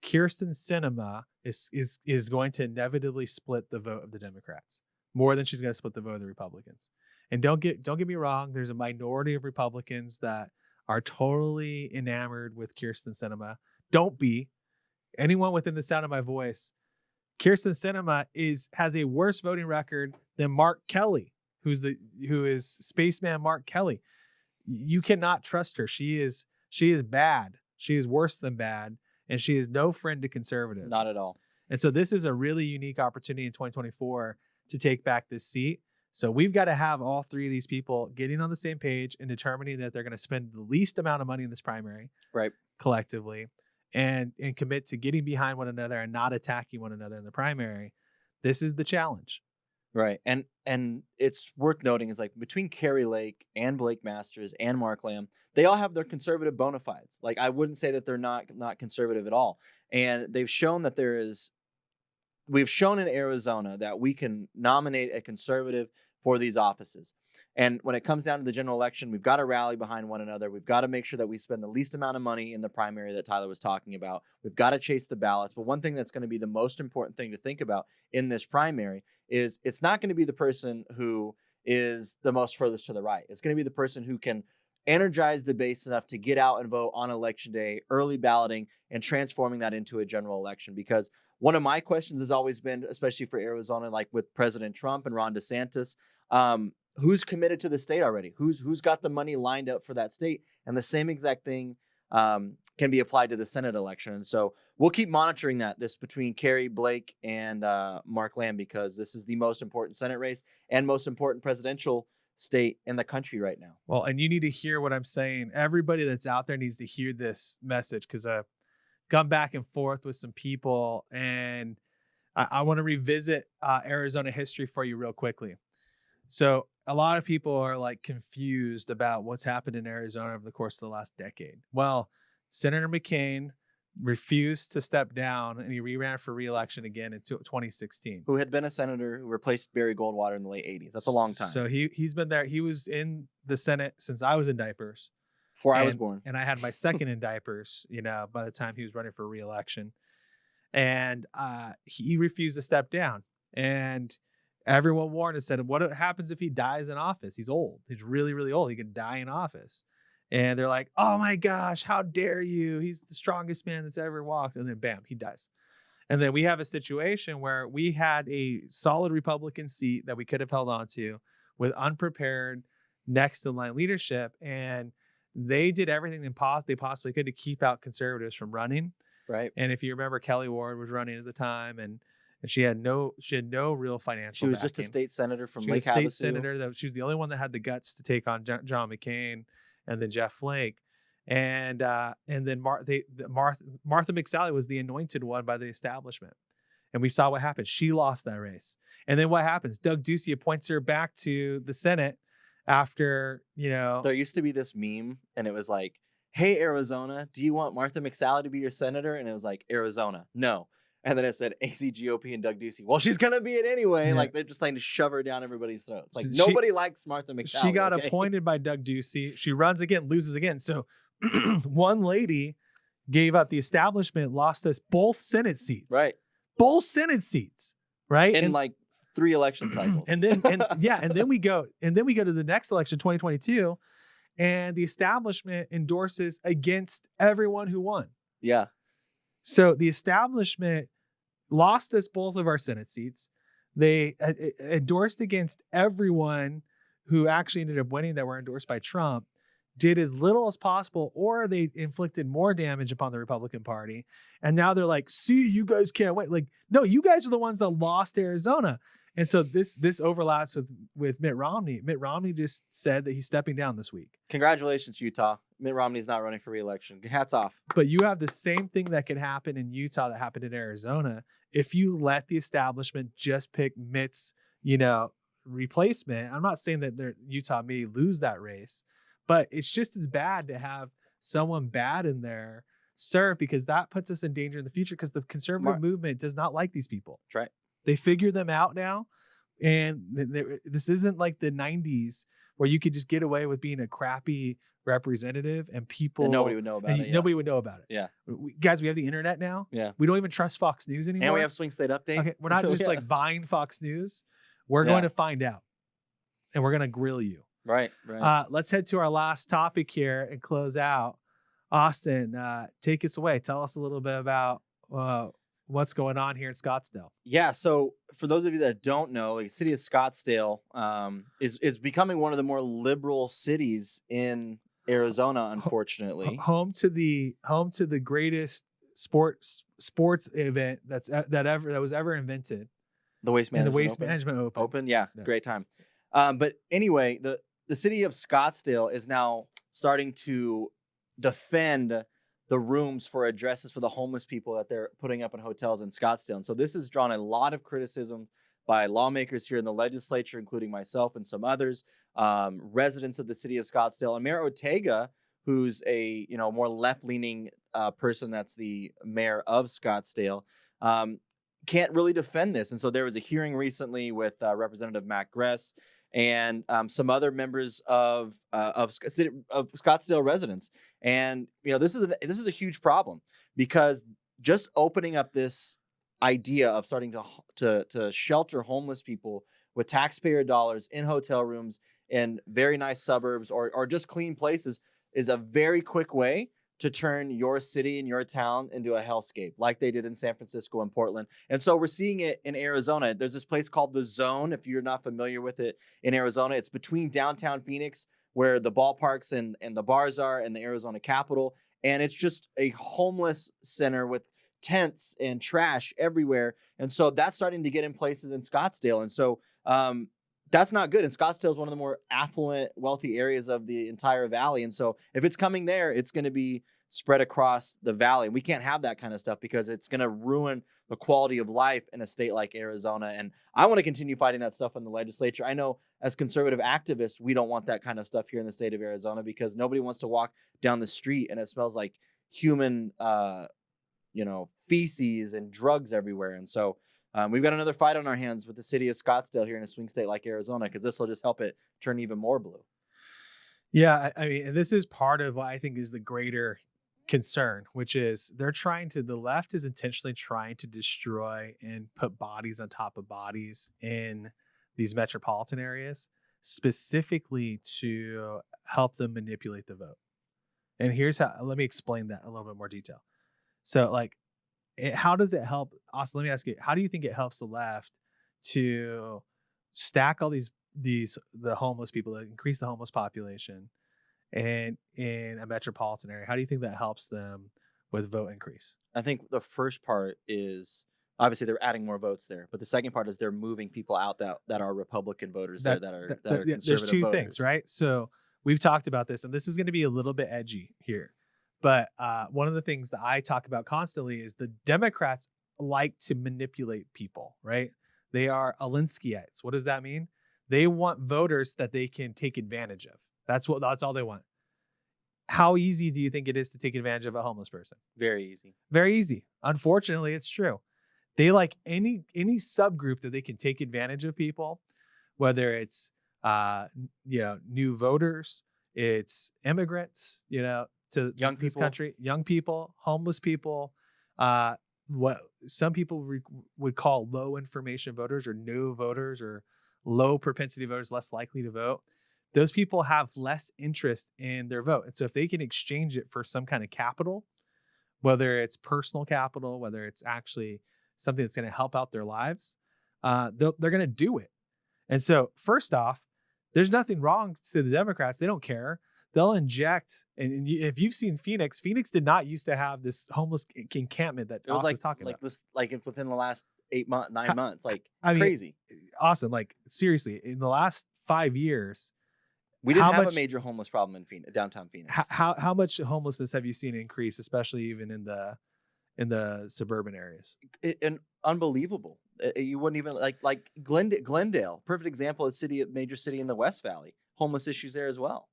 Speaker 1: Kyrsten Sinema is going to inevitably split the vote of the Democrats more than she's going to split the vote of the Republicans. And don't get me wrong, there's a minority of Republicans that are totally enamored with Kyrsten Sinema. Don't be. Anyone within the sound of my voice, Kyrsten Sinema has a worse voting record than Mark Kelly, who is Spaceman Mark Kelly. You cannot trust her. She is bad. She is worse than bad, and she is no friend to conservatives.
Speaker 2: Not at all.
Speaker 1: And so this is a really unique opportunity in 2024 to take back this seat. So we've got to have all three of these people getting on the same page and determining that they're going to spend the least amount of money in this primary,
Speaker 2: right,
Speaker 1: collectively, and commit to getting behind one another and not attacking one another in the primary. This is the challenge.
Speaker 2: Right. And it's worth noting is like between Kari Lake and Blake Masters and Mark Lamb, they all have their conservative bona fides. Like I wouldn't say that they're not conservative at all. And they've shown that we've shown in Arizona that we can nominate a conservative for these offices. And when it comes down to the general election, we've got to rally behind one another. We've got to make sure that we spend the least amount of money in the primary that Tyler was talking about. We've got to chase the ballots. But one thing that's going to be the most important thing to think about in this primary is it's not going to be the person who is the most furthest to the right. It's going to be the person who can energize the base enough to get out and vote on election day, early balloting, and transforming that into a general election. Because one of my questions has always been, especially for Arizona, like with President Trump and Ron DeSantis, who's committed to the state already? Who's got the money lined up for that state? And the same exact thing can be applied to the Senate election. And so we'll keep monitoring this between Kari, Blake, and Mark Lamb, because this is the most important Senate race and most important presidential state in the country right now.
Speaker 1: Well, and you need to hear what I'm saying. Everybody that's out there needs to hear this message, because I've gone back and forth with some people, and I want to revisit Arizona history for you real quickly. So a lot of people are like confused about what's happened in Arizona over the course of the last decade. Well, Senator McCain refused to step down, and he ran for re-election again in 2016.
Speaker 2: Who had been a senator who replaced Barry Goldwater in the late 80s. That's a long time.
Speaker 1: So he's been there. He was in the Senate since I was in diapers.
Speaker 2: Before I was born.
Speaker 1: And I had my second in diapers, by the time he was running for re-election. And he refused to step down. And everyone warned and said, what happens if he dies in office? He's old. He's really, really old. He could die in office. And they're like, oh my gosh, how dare you? He's the strongest man that's ever walked. And then bam, he dies. And then we have a situation where we had a solid Republican seat that we could have held on to with unprepared next in line leadership. And they did everything they possibly could to keep out conservatives from running.
Speaker 2: Right.
Speaker 1: And if you remember, Kelly Ward was running at the time, and she had no real financial.
Speaker 2: She was
Speaker 1: backing.
Speaker 2: just a state senator from
Speaker 1: She
Speaker 2: Lake
Speaker 1: was a state
Speaker 2: Havasu.
Speaker 1: senator. She was the only one that had the guts to take on John McCain and then Jeff Flake. And then Martha McSally was the anointed one by the establishment. And we saw what happened. She lost that race. And then what happens? Doug Ducey appoints her back to the Senate after,
Speaker 2: There used to be this meme, and it was like, hey, Arizona, do you want Martha McSally to be your senator? And it was like, Arizona, no. And then it said ACGOP and Doug Ducey. Well, she's going to be it anyway. Yeah. Like, they're just trying to shove her down everybody's throats. Like, nobody likes Martha McSally.
Speaker 1: She got appointed by Doug Ducey. She runs again, loses again. So one lady gave up. The establishment lost us both Senate seats.
Speaker 2: Right.
Speaker 1: Both Senate seats. Right.
Speaker 2: In like 3 election cycles.
Speaker 1: And then we go to the next election, 2022, and the establishment endorses against everyone who won.
Speaker 2: Yeah.
Speaker 1: So the establishment lost us both of our Senate seats. They endorsed against everyone who actually ended up winning that were endorsed by Trump, did as little as possible, or they inflicted more damage upon the Republican Party. And now they're like, see, you guys can't win. Like, no, you guys are the ones that lost Arizona. And so this overlaps with Mitt Romney. Mitt Romney just said that he's stepping down this week.
Speaker 2: Congratulations, Utah. Mitt Romney's not running for re-election. Hats off.
Speaker 1: But you have the same thing that could happen in Utah that happened in Arizona if you let the establishment just pick Mitt's, replacement. I'm not saying that Utah may lose that race, but it's just as bad to have someone bad in there serve, because that puts us in danger in the future, because the conservative movement does not like these people.
Speaker 2: That's right.
Speaker 1: They figure them out now. And this isn't like the 90s where you could just get away with being a crappy representative and people.
Speaker 2: And nobody would know about it.
Speaker 1: Nobody would know about it.
Speaker 2: Yeah.
Speaker 1: Guys, we have the internet now.
Speaker 2: Yeah.
Speaker 1: We don't even trust Fox News anymore.
Speaker 2: And we have Swing State Update.
Speaker 1: Okay. We're not just like buying Fox News. We're going to find out. And we're going to grill you.
Speaker 2: Right.
Speaker 1: Let's head to our last topic here and close out. Austin, take us away. Tell us a little bit about what's going on here in Scottsdale.
Speaker 2: Yeah. So for those of you that don't know, the city of Scottsdale is becoming one of the more liberal cities in Arizona, unfortunately.
Speaker 1: Home to the greatest sports event that was ever invented.
Speaker 2: The Waste Management
Speaker 1: Management Open.
Speaker 2: Yeah, great time. But anyway, the city of Scottsdale is now starting to defend the rooms for addresses for the homeless people that they're putting up in hotels in Scottsdale. And so this has drawn a lot of criticism by lawmakers here in the legislature, including myself and some others, residents of the city of Scottsdale. And Mayor Ortega, who's a more left-leaning person, that's the mayor of Scottsdale, can't really defend this. And so there was a hearing recently with Representative Matt Gress and some other members of Scottsdale residents. And this is a huge problem, because just opening up this idea of starting to shelter homeless people with taxpayer dollars in hotel rooms in very nice suburbs or just clean places is a very quick way to turn your city and your town into a hellscape, like they did in San Francisco and Portland. And so we're seeing it in Arizona. There's this place called The Zone, if you're not familiar with it, in Arizona. It's between downtown Phoenix, where the ballparks and the bars are, and the Arizona Capitol. And it's just a homeless center with tents and trash everywhere. And so that's starting to get in places in Scottsdale. And so that's not good. And Scottsdale is one of the more affluent, wealthy areas of the entire valley. And so if it's coming there, it's going to be spread across the valley. And we can't have that kind of stuff, because it's going to ruin the quality of life in a state like Arizona. And I want to continue fighting that stuff in the legislature. I know as conservative activists, we don't want that kind of stuff here in the state of Arizona, because nobody wants to walk down the street and it smells like human, feces and drugs everywhere. And so we've got another fight on our hands with the city of Scottsdale here in a swing state like Arizona, because this will just help it turn even more blue.
Speaker 1: Yeah, I mean, this is part of what I think is the greater concern, which is the left is intentionally trying to destroy and put bodies on top of bodies in these metropolitan areas, specifically to help them manipulate the vote. And let me explain that in a little bit more detail. So how does it help? Austin, let me ask you, how do you think it helps the left to stack all the homeless people, to increase the homeless population and in a metropolitan area? How do you think that helps them with vote increase?
Speaker 2: I think the first part is obviously they're adding more votes there, but the second part is they're moving people out that are Republican voters that are conservative
Speaker 1: there's two
Speaker 2: voters.
Speaker 1: things, right? So we've talked about this, and this is going to be a little bit edgy here. But one of the things that I talk about constantly is the Democrats like to manipulate people, right? They are Alinskyeites. What does that mean? They want voters that they can take advantage of. That's all they want. How easy do you think it is to take advantage of a homeless person?
Speaker 2: Very easy.
Speaker 1: Very easy. Unfortunately, it's true. They like any subgroup that they can take advantage of people, whether it's new voters, it's immigrants, to
Speaker 2: young
Speaker 1: this
Speaker 2: people.
Speaker 1: country, young people, homeless people, what some people would call low information voters, or no voters, or low propensity voters, less likely to vote. Those people have less interest in their vote. And so if they can exchange it for some kind of capital, whether it's personal capital, whether it's actually something that's going to help out their lives, they're going to do it. And so first off, there's nothing wrong to the Democrats. They don't care. They'll inject. And if you've seen Phoenix did not used to have this homeless encampment that Austin was talking about.
Speaker 2: Within the last 9 months,
Speaker 1: mean,
Speaker 2: crazy.
Speaker 1: Austin, seriously, in the last 5 years,
Speaker 2: we didn't have a major homeless problem in downtown Phoenix.
Speaker 1: How much homelessness have you seen increase, especially even in the suburban areas?
Speaker 2: And unbelievable. You wouldn't even like Glendale, perfect example of major city in the West Valley. Homeless issues there as well.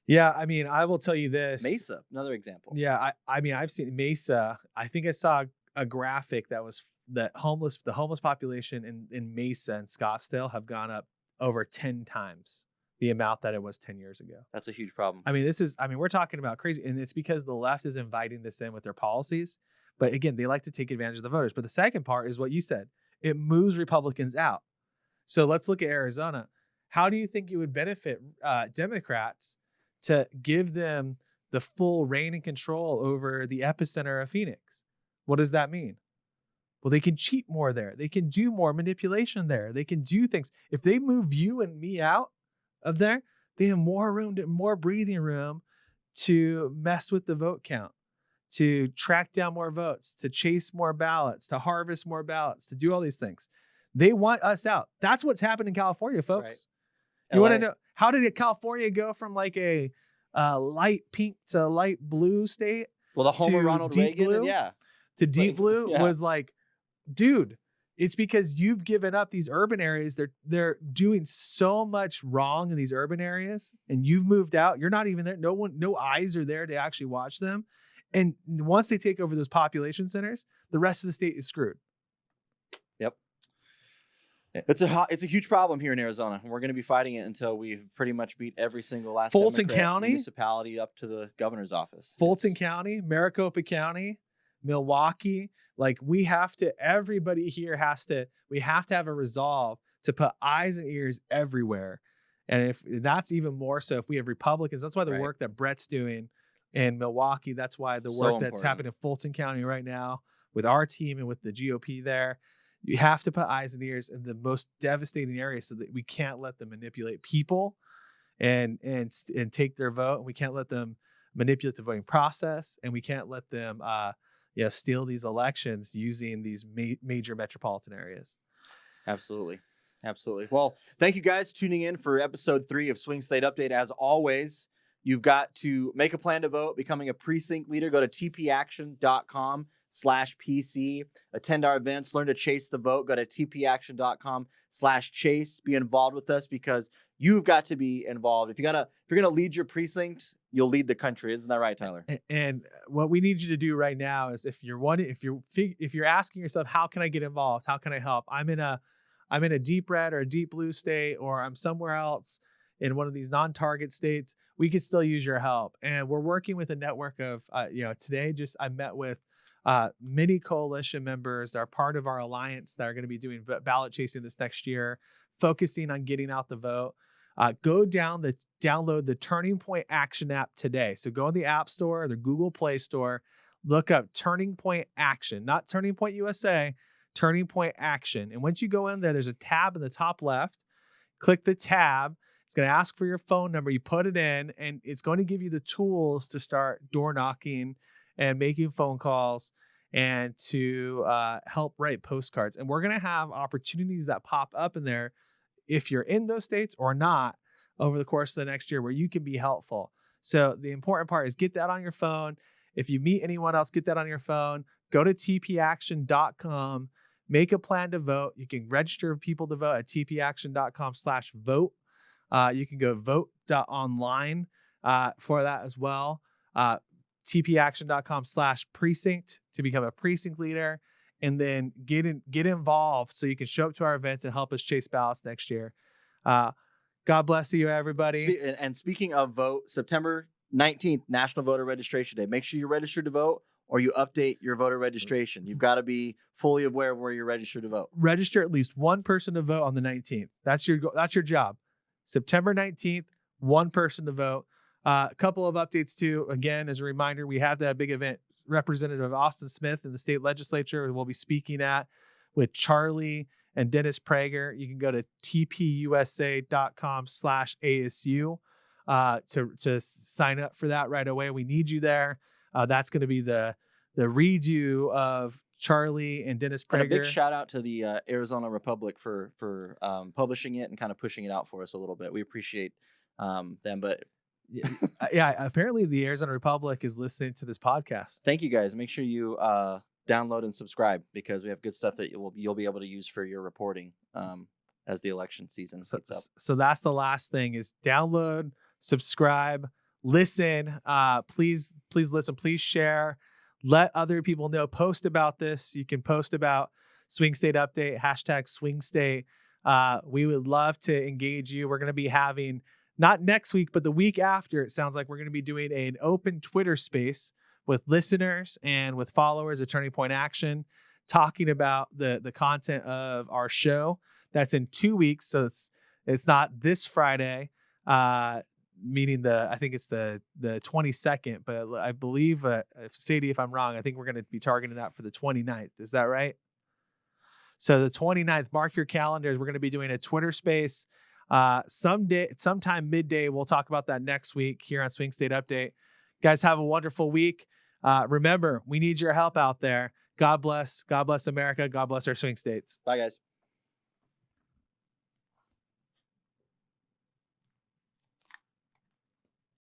Speaker 1: Yeah, I mean, I will tell you this.
Speaker 2: Mesa, another example.
Speaker 1: Yeah, I mean, I've seen Mesa. I think I saw a graphic that was that the homeless population in Mesa and Scottsdale have gone up over 10 times the amount that it was 10 years ago.
Speaker 2: That's a huge problem.
Speaker 1: I mean, we're talking about crazy, and it's because the left is inviting this in with their policies. But again, they like to take advantage of the voters. But the second part is what you said. It moves Republicans out. So let's look at Arizona. How do you think it would benefit Democrats to give them the full reign and control over the epicenter of Phoenix? What does that mean? Well, they can cheat more there. They can do more manipulation there. They can do things. If they move you and me out of there, they have more room, more breathing room to mess with the vote count, to track down more votes, to chase more ballots, to harvest more ballots, to do all these things. They want us out. That's what's happened in California, folks. Right. You want to know, how did California go from like a light pink to light blue state?
Speaker 2: Well, the home of Ronald Reagan,
Speaker 1: blue, to deep blue was like, dude, it's because you've given up these urban areas. They're doing so much wrong in these urban areas, and you've moved out. You're not even there. No eyes are there to actually watch them. And once they take over those population centers, the rest of the state is screwed.
Speaker 2: Yep. It's a huge problem here in Arizona. We're going to be fighting it until we've pretty much beat every single last
Speaker 1: Fulton
Speaker 2: Democrat
Speaker 1: County
Speaker 2: municipality up to the governor's office.
Speaker 1: Fulton County, Maricopa County, Milwaukee. Like we have to have a resolve to put eyes and ears everywhere. And if that's even more so if we have Republicans, that's why the work that Brett's doing in Milwaukee, that's why the work that's happening in Fulton County right now with our team and with the GOP there, you have to put eyes and ears in the most devastating areas so that we can't let them manipulate people and take their vote. We can't let them manipulate the voting process, and we can't let them steal these elections using these major metropolitan areas.
Speaker 2: Absolutely. Well, thank you guys tuning in for episode 3 of Swing State Update. As always, you've got to make a plan to vote, becoming a precinct leader. Go to tpaction.com/PC. Attend our events. Learn to chase the vote. Go to tpaction.com/chase. Be involved with us because you've got to be involved. If you're gonna lead your precinct, you'll lead the country. Isn't that right, Tyler?
Speaker 1: And what we need you to do right now is if you're asking yourself, how can I get involved? How can I help? I'm in a deep red or a deep blue state, or I'm somewhere else in one of these non-target states. We could still use your help. And we're working with a network of, today I met with many coalition members that are part of our alliance that are going to be doing ballot chasing this next year, focusing on getting out the vote. Go download the Turning Point Action app today. So go in the App Store or the Google Play Store, look up Turning Point Action, not Turning Point USA, Turning Point Action. And once you go in there, there's a tab in the top left. Click the tab. It's going to ask for your phone number. You put it in, and it's going to give you the tools to start door knocking and making phone calls and to help write postcards. And we're going to have opportunities that pop up in there if you're in those states or not over the course of the next year where you can be helpful. So the important part is get that on your phone. If you meet anyone else, get that on your phone. Go to tpaction.com, make a plan to vote. You can register people to vote at tpaction.com/vote. You can go vote.online for that as well. tpaction.com/precinct to become a precinct leader, and then get involved so you can show up to our events and help us chase ballots next year. God bless you, everybody.
Speaker 2: And speaking of vote, September 19th, National Voter Registration Day. Make sure you're registered to vote or you update your voter registration. You've got to be fully aware of where you're registered to vote.
Speaker 1: Register at least one person to vote on the 19th. That's your job. September 19th, one person to vote. A couple of updates too. Again, as a reminder, we have that big event. Representative Austin Smith in the state legislature will be speaking at with Charlie and Dennis Prager. You can go to tpusa.com/ASU to sign up for that right away. We need you there. That's going to be the redo of Charlie and Dennis Prager.
Speaker 2: And a big shout out to the Arizona Republic for publishing it and kind of pushing it out for us a little bit. We appreciate them, but
Speaker 1: yeah, apparently the Arizona Republic is listening to this podcast.
Speaker 2: Thank you guys. Make sure you download and subscribe, because we have good stuff that you'll be able to use for your reporting as the election season heats up.
Speaker 1: So that's the last thing: is download, subscribe, listen. Please listen. Please share. Let other people know. Post about this. You can post about Swing State Update, hashtag Swing State. We would love to engage you. We're going to be having, not next week, but the week after, it sounds like we're going to be doing an open Twitter space with listeners and with followers of Turning Point Action, talking about the content of our show. That's in 2 weeks. So it's not this Friday, meaning I think it's the 22nd, but I believe, Sadie, if I'm wrong, I think we're going to be targeting that for the 29th. Is that right? So the 29th, mark your calendars. We're going to be doing a Twitter space sometime midday. We'll talk about that next week here on Swing State Update. Guys, have a wonderful week. Remember, we need your help out there. God bless America. God bless our swing states.
Speaker 2: Bye, guys.